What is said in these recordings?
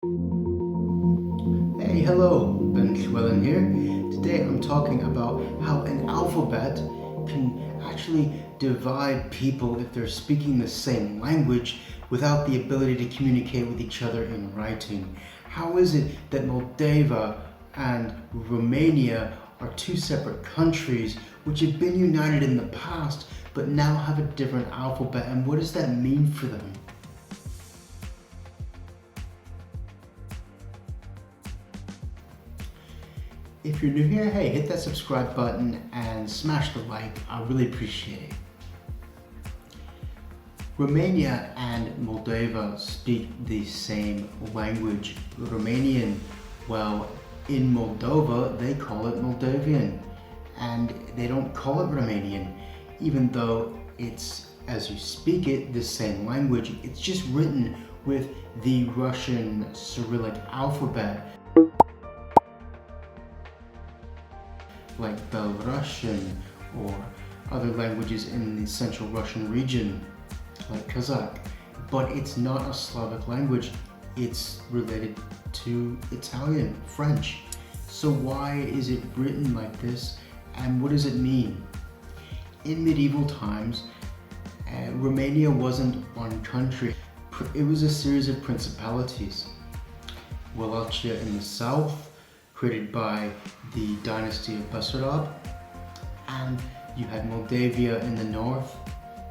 Hey, hello, Ben Llewellyn here. Today I'm talking about how an alphabet can actually divide people if they're speaking the same language without the ability to communicate with each other in writing. How is it that Moldova and Romania are two separate countries which have been united in the past but now have a different alphabet, and what does that mean for them? If you're new here, hey, hit that subscribe button and smash the like. I really appreciate it. Romania and Moldova speak the same language, Romanian. Well, in Moldova, they call it Moldovan, and they don't call it Romanian, even though it's, as you speak it, the same language. It's just written with the Russian Cyrillic alphabet, like Belarusian or other languages in the Central Russian region, like Kazakh. But it's not a Slavic language, it's related to Italian, French. So why is it written like this, and what does it mean? In medieval times, Romania wasn't one country. It was a series of principalities. Wallachia in the south, created by the dynasty of Basarab, and you had Moldavia in the north,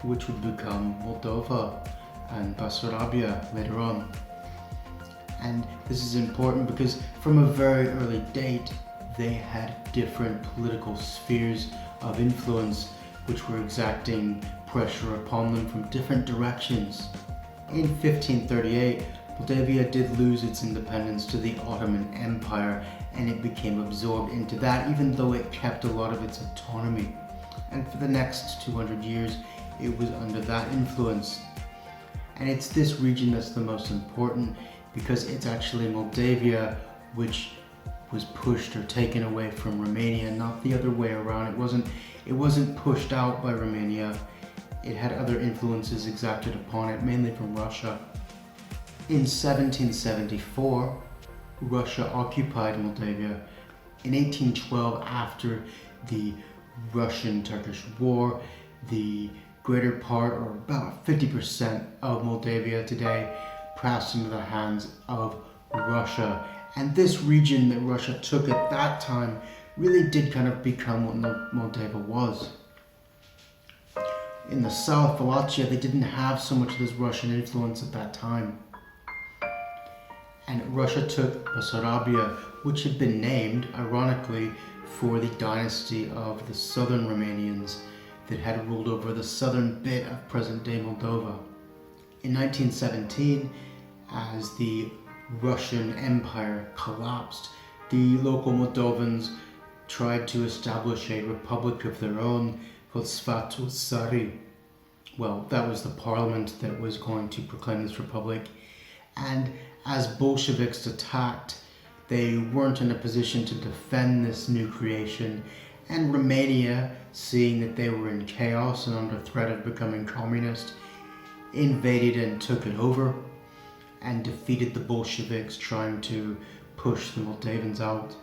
which would become Moldova and Basarabia later on. And this is important because from a very early date, they had different political spheres of influence which were exacting pressure upon them from different directions. In 1538, Moldavia did lose its independence to the Ottoman Empire, and it became absorbed into that, even though it kept a lot of its autonomy. And for the next 200 years, it was under that influence. And it's this region that's the most important because it's actually Moldavia which was pushed or taken away from Romania, not the other way around. It wasn't pushed out by Romania. It had other influences exacted upon it, mainly from Russia. In 1774, Russia occupied Moldavia. In 1812, after the Russian-Turkish War, the greater part, or about 50% of Moldavia today, passed into the hands of Russia. And this region that Russia took at that time really did kind of become what Moldova was. In the south, Wallachia, they didn't have so much of this Russian influence at that time. And Russia took Basarabia, which had been named, ironically, for the dynasty of the southern Romanians that had ruled over the southern bit of present-day Moldova. In 1917, as the Russian Empire collapsed, the local Moldovans tried to establish a republic of their own called Sfatul Țării. Well, that was the parliament that was going to proclaim this republic. And as Bolsheviks attacked, they weren't in a position to defend this new creation, and Romania, seeing that they were in chaos and under threat of becoming communist, invaded and took it over and defeated the Bolsheviks trying to push the Moldavans out.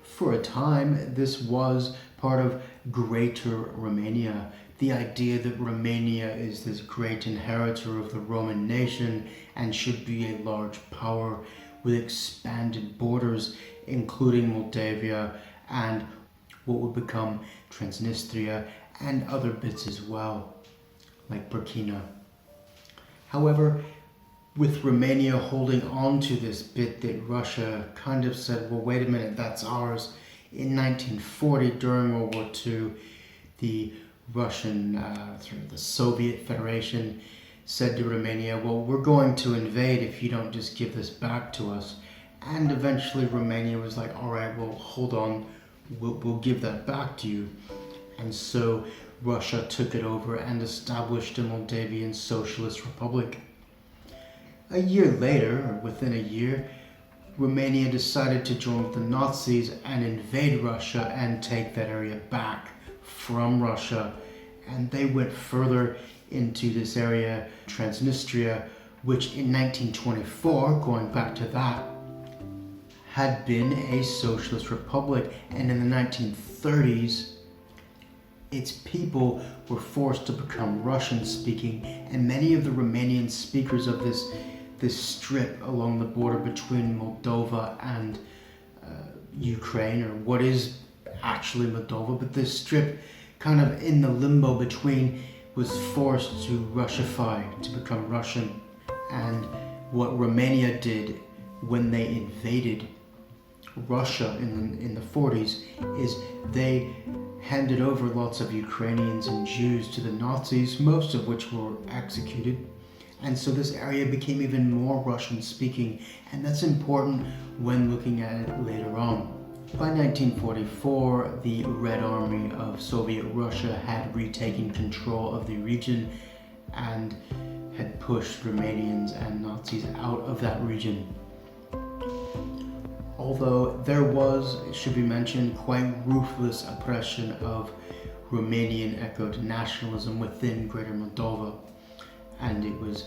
For a time, this was part of Greater Romania. The idea that Romania is this great inheritor of the Roman nation and should be a large power with expanded borders, including Moldavia and what would become Transnistria and other bits as well, like Burkina. However, with Romania holding on to this bit that Russia kind of said, well, wait a minute, that's ours. In 1940, during World War II, the the Soviet Federation said to Romania, well, we're going to invade if you don't just give this back to us. And eventually Romania was like, all right, well, hold on, we'll give that back to you. And so Russia took it over and established a Moldavian Socialist Republic. A year later, or within a year, Romania decided to join with the Nazis and invade Russia and take that area back from Russia. And they went further into this area, Transnistria, which in 1924, going back to that, had been a socialist republic, and in the 1930s, its people were forced to become Russian-speaking, and many of the Romanian speakers of this strip along the border between Moldova and Ukraine, or what is actually Moldova, but this strip kind of in the limbo between, was forced to Russify, to become Russian. And what Romania did when they invaded Russia in the 40s is they handed over lots of Ukrainians and Jews to the Nazis, most of which were executed. And so this area became even more Russian speaking, and that's important when looking at it later on. By 1944, the Red Army of Soviet Russia had retaken control of the region and had pushed Romanians and Nazis out of that region. Although there was, it should be mentioned, quite ruthless oppression of Romanian-echoed nationalism within Greater Moldova, and it was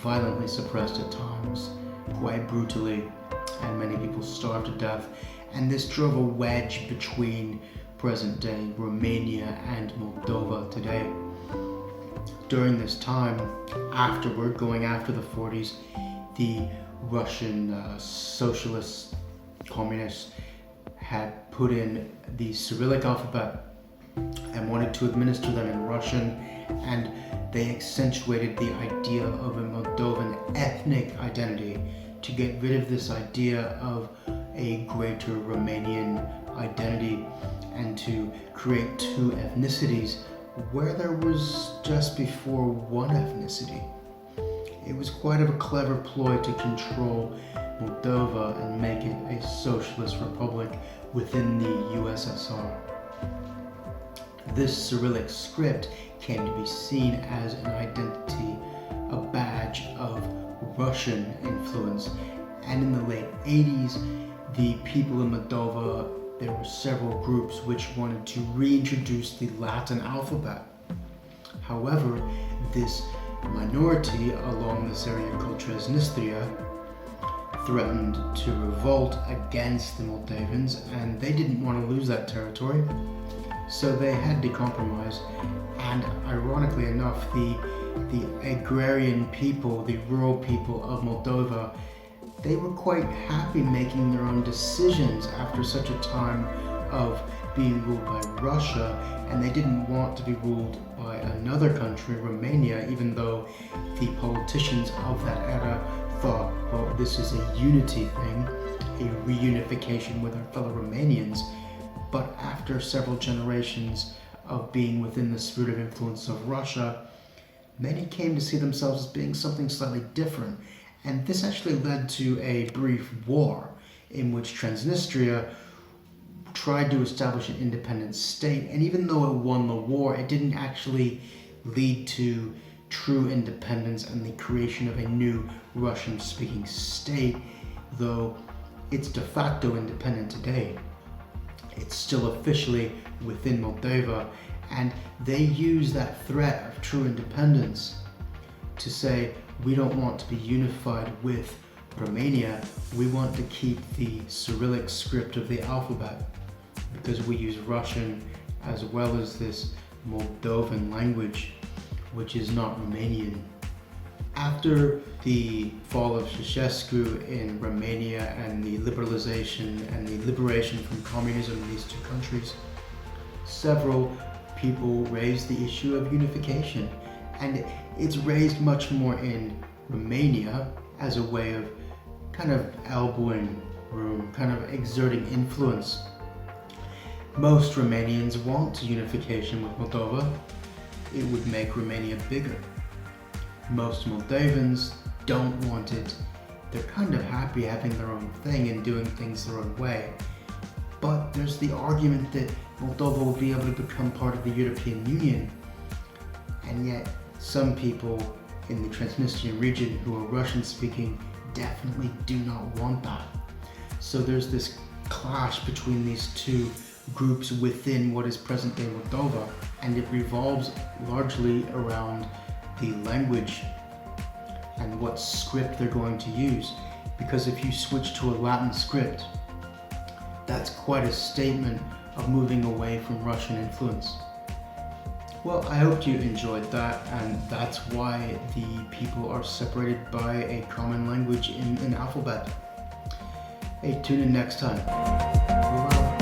violently suppressed at times, quite brutally, and many people starved to death. And this drove a wedge between present-day Romania and Moldova today. During this time, afterward, going after the 40s, the Russian socialists, communists, had put in the Cyrillic alphabet and wanted to administer them in Russian, and they accentuated the idea of a Moldovan ethnic identity to get rid of this idea of a greater Romanian identity and to create two ethnicities where there was just before one ethnicity. It was quite of a clever ploy to control Moldova and make it a socialist republic within the USSR. This Cyrillic script came to be seen as an identity, a badge of Russian influence, and in the late 80s, the people in Moldova, there were several groups which wanted to reintroduce the Latin alphabet. However, this minority along this area called Transnistria threatened to revolt against the Moldavans, and they didn't want to lose that territory, so they had to compromise. And ironically enough, the agrarian people, the rural people of Moldova, they were quite happy making their own decisions after such a time of being ruled by Russia, and they didn't want to be ruled by another country, Romania, even though the politicians of that era thought, well, this is a unity thing, a reunification with our fellow Romanians. But after several generations of being within the sphere of influence of Russia, many came to see themselves as being something slightly different. And this actually led to a brief war in which Transnistria tried to establish an independent state. And even though it won the war, it didn't actually lead to true independence and the creation of a new Russian-speaking state, though it's de facto independent today. It's still officially within Moldova, and they use that threat of true independence to say, we don't want to be unified with Romania, we want to keep the Cyrillic script of the alphabet, because we use Russian as well as this Moldovan language, which is not Romanian. After the fall of Ceausescu in Romania and the liberalization and the liberation from communism in these two countries, several people raised the issue of unification. And it's raised much more in Romania as a way of kind of elbowing room, kind of exerting influence. Most Romanians want unification with Moldova. It would make Romania bigger. Most Moldavans don't want it. They're kind of happy having their own thing and doing things their own way. But there's the argument that Moldova will be able to become part of the European Union. And yet, some people in the Transnistrian region who are Russian-speaking definitely do not want that. So there's this clash between these two groups within what is present-day Moldova, and it revolves largely around the language. and what script they're going to use. Because if you switch to a Latin script, that's quite a statement of moving away from Russian influence. Well, I hope you enjoyed that, and that's why the people are separated by a common language in an alphabet. Hey, tune in next time.